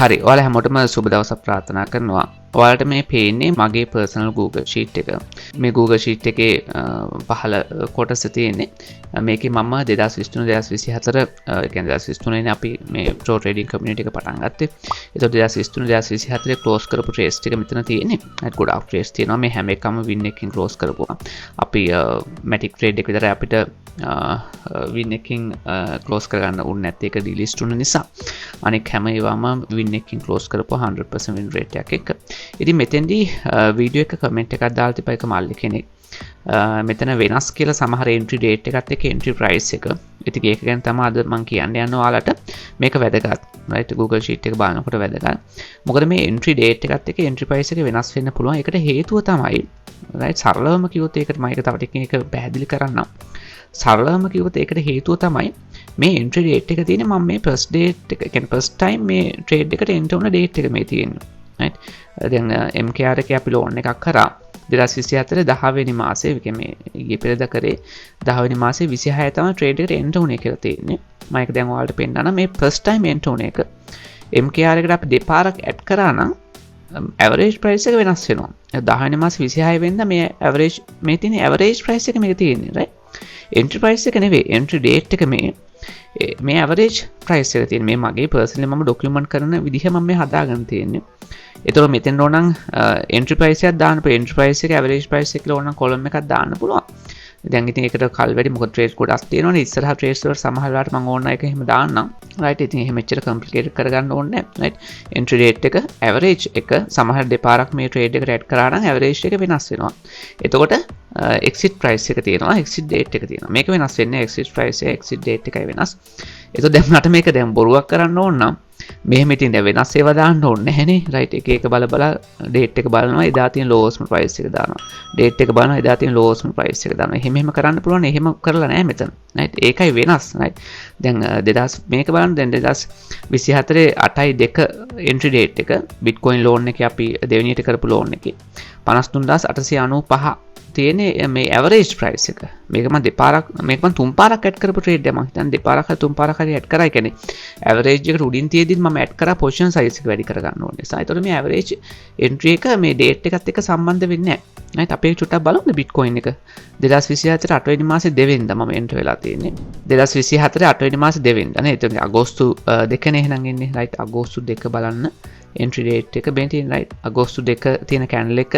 හරි ඔයාලා හැමෝටම සුබ දවසක් ප්‍රාර්ථනා කරනවා. ඔයාලට මේ පේන්නේ මගේ personal Google Sheet එක. මේ Google Sheet එකේ පහළ කොටස තියෙන්නේ. මේකේ මම 2023 2024 කියන්නේ 2023 නේ අපි මේ pro trading community එක පටන් ගත්තේ. ඒතකොට 2023 2024 close කරපු trades ටික මෙතන තියෙන්නේ. ඒත් ගොඩාක් trades තියෙනවා. මේ හැම එකම win එකකින් close කරපුවා. අපි matic trade එක විතර අපිට win එකකින් close කරගන්න උන්නේ නැත්te ඒක delist වුණ නිසා. අනෙක් හැම ඒවාම win එකකින් close කරපුවා 100% win rate එකක් එක්ක. ඉතින් මෙතෙන්දී වීඩියෝ එක කමෙන්ට් එකක් දාලා තිබ්බා එක මල්ලි කෙනෙක්. මෙතන වෙනස් කියලා සමහර entry date එකත් එක්ක entry price එක. ඉතින් ඒක ගැන තමයි අද මම කියන්න යනවා ඔයාලට. මේක වැදගත්. right Google Sheet එක බලනකොට වැදගත්. මොකද මේ entry date එකත් එක්ක entry price එක වෙනස් වෙන්න පුළුවන්. ඒකට හේතුව තමයි right සරලවම කිව්වොත් ඒකට මම ඒක තව ටිකකින් ඒක පැහැදිලි කරන්නම්. සරලවම කිව්වොත් ඒකට හේතුව තමයි මේ entry date එක තියෙන්නේ මම මේ first date එක කියන්නේ first time මේ trade එකට enter වුණ date එක මේ තියෙන්නේ. right දැන් MKR එකේ අපි loan එකක් කරා 2024 10 වෙනි මාසේ මේ ඊයේ පෙරේදා කරේ 10 වෙනි මාසේ 26 තමයි trade එකට enter වුණේ කියලා තියෙන්නේ. මම ඒක දැන් ඔයාලට පෙන්නනවා මේ first time enter වුණ එක MKR එකට අපි දෙපාරක් add කරා නම් average price එක වෙනස් වෙනවා. 10 වෙනි මාසේ 26 වෙනිදා මේ average මේ තියෙන average price එක මේක තියෙන්නේ right. entry price එක නෙවෙයි entry date එක මේ average price එක තියෙන මේ මගේ personally මම document කරන විදිහ මම මේ හදාගන්න තියෙන්නේ. ඒතකොට මෙතෙන් ඕනනම් entry price එකක් දාන්න පුළුවන්. entry price එක average price එක කියලා ඕනනම් column එකක් දාන්න පුළුවන්. දැන් ඉතින් ඒකට කල් වැඩි මොකද trade ගොඩක් තියෙනවනේ. ඉස්සරහ trades වල සමහර වෙලාවට මම ඕන එක එහෙම දාන්නම්. right ඉතින් එහෙම එච්චර complicated කරගන්න ඕනේ නැහැ. right entry date එක average එක සමහර දෙපාරක් මේ trade එකට add කරා නම් average එක වෙනස් වෙනවා. එතකොට exit price එක තියෙනවා exit date එක තියෙනවා. මේක වෙනස් වෙන්නේ exit price එක exit date එකයි වෙනස්. එතකොට දැන් මට මේක දැන් බොරුවක් කරන්න ඕන නම් මෙහෙම ඉතින් දැන් වෙනස් ඒවා දාන්න ඕනේ නැහනේ. right එක එක බල date එක බලනවා එදා තියෙන lowest price එක දානවා. date එක බලනවා එදා තියෙන lowest price එක දානවා. එහෙම කරන්න පුළුවන්. එහෙම කරලා නැහැ මෙතන. right ඒකයි වෙනස්. right දැන් 2000 මේක බලන්න දැන් 2024 8/2 entry date එක bitcoin loan එකේ අපි දෙවෙනියට කරපු loan එකේ 53895 තියෙන්නේ මේ average price එක. මේක මම දෙපාරක් මේක මම තුන් පාරක් add කරපු trade එක. මම හිතන්නේ දෙපාරක් හරි තුන් පාරක් හරි add කරා. ඒ කියන්නේ average එකට උඩින් තියෙද්දිත් මම add කරා position size එක වැඩි කරගන්න ඕනේ. ඒතකොට මේ average entry එක මේ date එකත් එක්ක සම්බන්ධ වෙන්නේ නැහැ. right අපි චුට්ටක් බලමු bitcoin එක 2024 8 වෙනි මාසේ 2 වෙනිදා මම enter වෙලා තියෙන්නේ. 2024 8 වෙනි මාසේ 2 වෙනිදා නේ. එතකොට අගෝස්තු 2 නේ එහෙනම් එන්නේ. right අගෝස්තු 2 බලන්න entry date එක මෙතන තියෙන right අගෝස්තු 2 තියෙන candle එක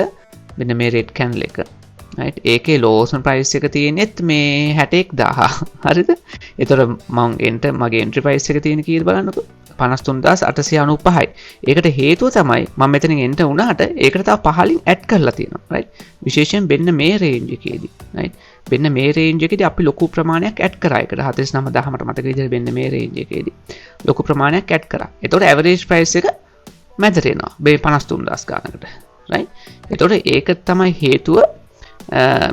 මෙන්න මේ red candle එක right ඒකේ lowest price එක තියෙනෙත් මේ 61000 හරිද? ඒතර මම මගේ entry price එක තියෙන කීයද බලන්නකෝ 53895යි. ඒකට හේතුව තමයි මම මෙතනින් enter වුණාට ඒකට තව පහලින් add කරලා තියෙනවා right. විශේෂයෙන් මෙන්න මේ range එකේදී right මෙන්න මේ range එකේදී අපි ලොකු ප්‍රමාණයක් add කරා. ඒකට 49000 මට මතක විදිහට මෙන්න මේ range එකේදී ලොකු ප්‍රමාණයක් add කරා. ඒතකොට average price එක මැදට එනවා මේ 53000 ගානකට right. ඒතකොට ඒක තමයි හේතුව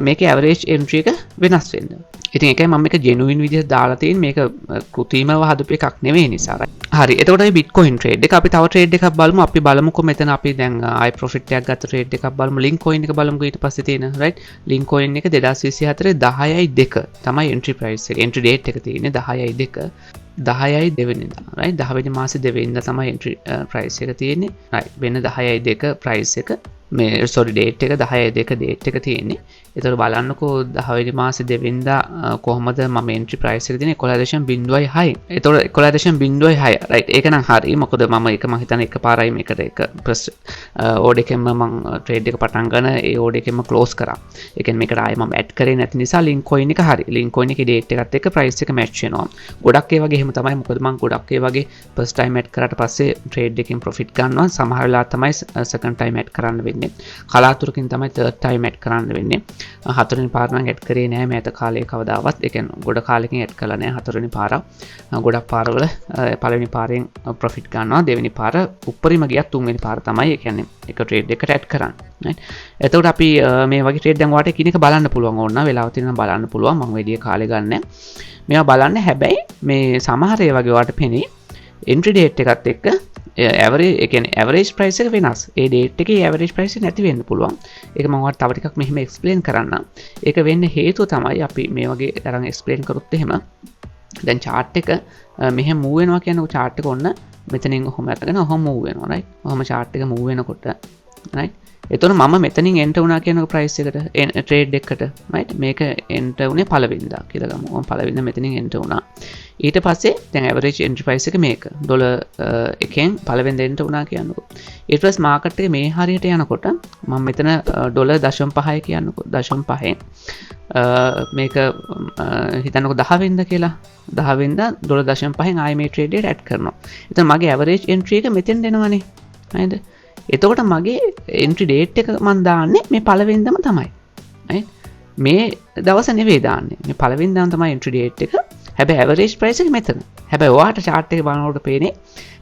මේක average entry එක වෙනස් වෙන්න. ඉතින් ඒකයි මම මේක genuine විදිහට දාලා තියෙන්නේ. මේක කෘත්‍රිමව හදපු එකක් නෙවෙයි නිසා. හරි. එතකොට මේ bitcoin trade එක අපි තව trade එකක් බලමු. අපි බලමුකෝ මෙතන අපි දැන් i profit එකක් ගත්ත trade එකක් බලමු. link coin එක බලමුකෝ ඊට පස්සේ තියෙන right. link coin එක 2024 10/2 තමයි entry price එක. entry date එක තියෙන්නේ 10/2 10/2 වෙනිදා right 10 වෙනි මාසේ 2 වෙනිදා තමයි entry price එක තියෙන්නේ. right වෙන 10/2 price එක මේ sorry date එක 10/2 date එක තියෙන්නේ. ඒතර බලන්නකෝ 10 වෙනි මාසේ 2 වෙනිදා කොහොමද මම entry price එක දෙන්නේ 11.06. ඒතර 11.06 right ඒක නම් හරි. මොකද මම ඒක මම හිතන්නේ එකපාරයි මේකට එක order එකෙන්ම මම trade එක පටන් ගන්න ඒ order එකෙන්ම close කරා. ඒ කියන්නේ මේකට ආයෙ මම add කරේ නැති නිසා link coin එක හරි. link coin එකේ date එකත් එක්ක price එක match වෙනවා. ගොඩක් ඒ වගේ එහෙම තමයි. මොකද මම ගොඩක් ඒ වගේ first time add කරාට පස්සේ trade එකකින් profit ගන්නවා. සමහර වෙලාවට තමයි second time add කරන්න වෙන්නේ. කලාතුරකින් තමයි third time add කරන්න වෙන්නේ. හතරවෙනි පාර නම් add කරේ නෑ මෑත කාලේ කවදාවත්. ඒ කියන්නේ ගොඩ කාලෙකින් add කළා නෑ හතරවෙනි පාර. ගොඩක් පාරවල පළවෙනි පාරෙන් profit ගන්නවා. දෙවෙනි පාර උඩරිම ගියත් තුන්වෙනි පාර තමයි ඒ කියන්නේ එක trade එකකට add කරන්නේ. right. එතකොට අපි මේ වගේ trade දැන් ඔයාලට එකිනෙක බලන්න පුළුවන් ඕන නම් වෙලාව තියෙනවා බලන්න පුළුවන්. මම වැඩි කාලේ ගන්නෑ. මේවා බලන්න හැබැයි මේ සමහර ඒ වගේ ඔයාලට පෙනේ entry date එකත් එක්ක average ඒ කියන්නේ average price එක වෙනස්. ඒ date එකේ average price එක නැති වෙන්න පුළුවන්. ඒක මම ඔයාලට තව ටිකක් මෙහෙම explain කරන්නම්. ඒක වෙන්න හේතුව තමයි අපි මේ වගේ අරන් explain කරොත් එහෙම දැන් chart එක මෙහෙම move වෙනවා කියන්නේ chart එක ඔන්න මෙතනින් ඔහොම අරගෙන ඔහොම move වෙනවා right ඔහොම chart එක move වෙනකොට right එතකොට මම මෙතනින් enter වුණා කියන price එකට trade එකකට right මේක enter වුණේ පළවෙනිදා කියලා ගමු මම පළවෙනිදා මෙතනින් enter වුණා ඊට පස්සේ දැන් average entry price එක මේක ඩොලර් එකෙන් පළවෙනිදා enter වුණා කියන්නකෝ ඊට පස්සේ market එක මේ හරියට යනකොට මම මෙතන ඩොලර් 0.5 කියන්නකෝ 0.5 මේක හිතන්නකෝ 10 වෙනිදා කියලා 10 වෙනිදා ඩොලර් 0.5න් ආයෙ මේ trade එකට add කරනවා එතන මගේ average entry එක මෙතෙන් දෙනවනේ නේද එතකොට මගේ entry date එක මම දාන්නේ මේ පළවෙනිදම තමයි right මේ දවස නෙවෙයි දාන්නේ මේ පළවෙනිදාම තමයි entry date එක හැබැයි average price එක මෙතන හැබැයි ඔයාට chart එක බලනකොට පේන්නේ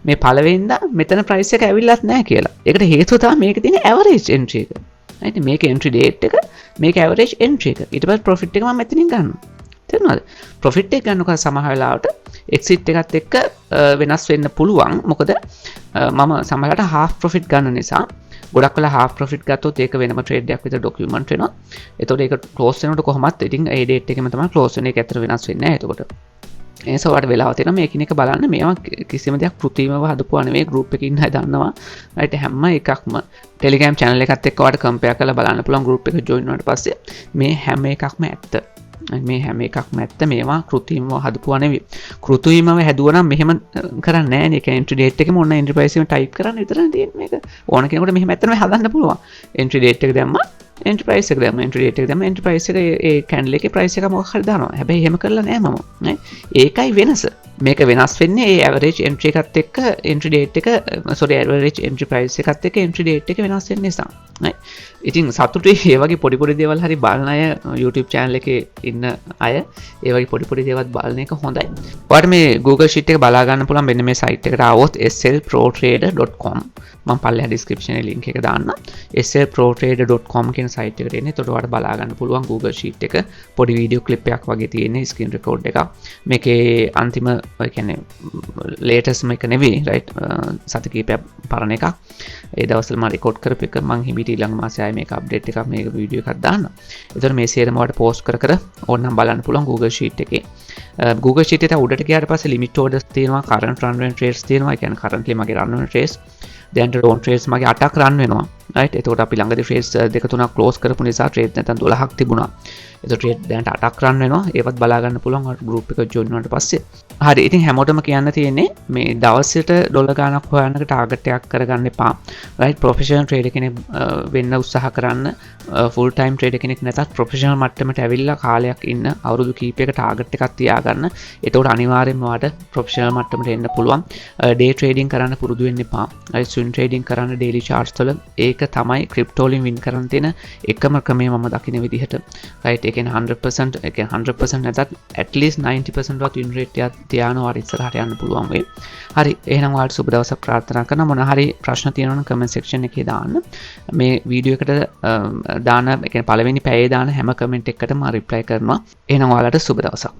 මේ පළවෙනිදා මෙතන price එක ඇවිල්ලත් නැහැ කියලා ඒකට හේතුව තමයි මේකේ තියෙන average entry එක right මේක entry date එක මේක average entry එක ඊට පස්සේ profit එක මම මෙතනින් ගන්නවා තේරුණාද profit එක ගන්නකොට සමහර වෙලාවට exit එකත් එක්ක වෙනස් වෙන්න පුළුවන් මොකද මම සමහරවිට half profit ගන්න නිසා ගොඩක් වෙලා half profit ගත්තොත් ඒක වෙනම trade එකක් විතර document වෙනවා එතකොට ඒක close වෙනකොට කොහොමත් ඉතින් ඒ date එකෙම තමයි close වෙන්නේ ඒක ඇත්තට වෙනස් වෙන්නේ නැහැ එතකොට ඒ නිසා ඔයාලට වෙලාව තියෙනවා මේකින එක බලන්න මේවා කිසිම දෙයක් કૃතිමව හදපුවා නෙවෙයි group එකේ ඉන්න අය දන්නවා right හැම එකක්ම Telegram channel එකත් එක්ක ඔයාලට compare කරලා බලන්න පුළුවන් group එක join වුණාට පස්සේ මේ හැම එකක්ම ඇත්ත මේ හැම එකක්ම ඇත්ත මේවා કૃතිමව හදපුවා නෙවෙයි કૃතිමව හැදුවා නම් මෙහෙම කරන්නේ නැහැ නේ ඒ entry date එකෙම ඔන්න entry price එක type කරන්න විතරනේ තියෙන්නේ මේක ඕන කෙනෙකුට මෙහෙම ඇත්තටම හදන්න පුළුවන් entry date එක දැම්මා entry price එක දැම්මා entry date එක දැම්මා entry price එක ඒ candle එකේ price එක මොකක් හරි දානවා හැබැයි එහෙම කරලා නැහැ මම නේ ඒකයි වෙනස මේක වෙනස් වෙන්නේ ඒ average entry එකත් එක්ක entry date එක sorry average entry price එකත් එක්ක entry date එක වෙනස් වෙන නිසා නේ ඉතින් සතුටුයි ඒ වගේ පොඩි දේවල් හරි බලන අය YouTube channel එකේ ඉන්න අය ඒ වගේ පොඩි දේවල් බලන එක හොඳයි. ඔයාලට මේ Google Sheet එක බලා ගන්න පුළුවන් මෙන්න මේ site එකට ආවොත් slprotrader.com මම පල්ලෙහා description එකේ link එක දාන්නම්. slprotrader.com කියන site එකට එන්න. එතකොට ඔයාලට බලා ගන්න පුළුවන් Google Sheet එක පොඩි video clip එකක් වගේ තියෙන screen record එකක්. මේකේ අන්තිම ඔය කියන්නේ latest එක නෙවෙයි right සති කීපයක් පරණ එකක්. ඒ දවස්වල මම record කරපු එක මම හිමිට ඊළඟ මාසේ ආයේ මේක අප්ඩේට් එකක් මේක වීඩියෝ එකක් දාන්නම්. ඒතර මේ සියරම ඔයාලට post කර ඕනනම් බලන්න පුළුවන් Google Sheet එකේ. Google Sheet එක උඩට ගියාට පස්සේ limit orders තියෙනවා, current run වෙන trades තියෙනවා. ඒ කියන්නේ currently මගේ run වෙන trades දැන් loan trades මගේ 8ක් run වෙනවා. right එතකොට අපි ළඟදී trades දෙක තුනක් close කරපු නිසා trade නැත්නම් 12ක් තිබුණා. එතකොට trade දැන් 8ක් run වෙනවා. ඒවත් බලා ගන්න පුළුවන් ඔයාලට group එක join වුණාට පස්සේ. හරි ඉතින් හැමෝටම කියන්න තියෙන්නේ මේ දවසට ඩොලර් ගාණක් හොයන්නක ටාගට් එකක් කරගන්න එපා. right professional trader කෙනෙක් වෙන්න උත්සාහ කරන්න. full time trader කෙනෙක් නැතත් professional මට්ටමට ඇවිල්ලා කාලයක් ඉන්න අවුරුදු කීපයක ටාගට් එකක් තියාගන්න. එතකොට අනිවාර්යෙන්ම ඔයාලට professional මට්ටමට එන්න පුළුවන්. day trading කරන්න පුරුදු වෙන්න එපා. right swing trading කරන්න daily charts වල ඒක තමයි crypto වලින් win කරන්න තියෙන එකම ක්‍රමය මම දකින විදිහට. right ඒ කියන්නේ 100% ඒ කියන්නේ 100% නැතත් at least 90% වත් win rate එකක් තියානවා හරි ඉස්සරහට යන්න පුළුවන් වෙයි. හරි එහෙනම් ඔයාලට සුබ දවසක් ප්‍රාර්ථනා කරනවා. මොන හරි ප්‍රශ්න තියෙනවා නම් comment section එකේ දාන්න. මේ වීඩියෝ එකට දාන ඒ කියන්නේ පළවෙනි පැයේ දාන හැම comment එකකටම reply කරනවා. එහෙනම් ඔයාලට සුබ දවසක්.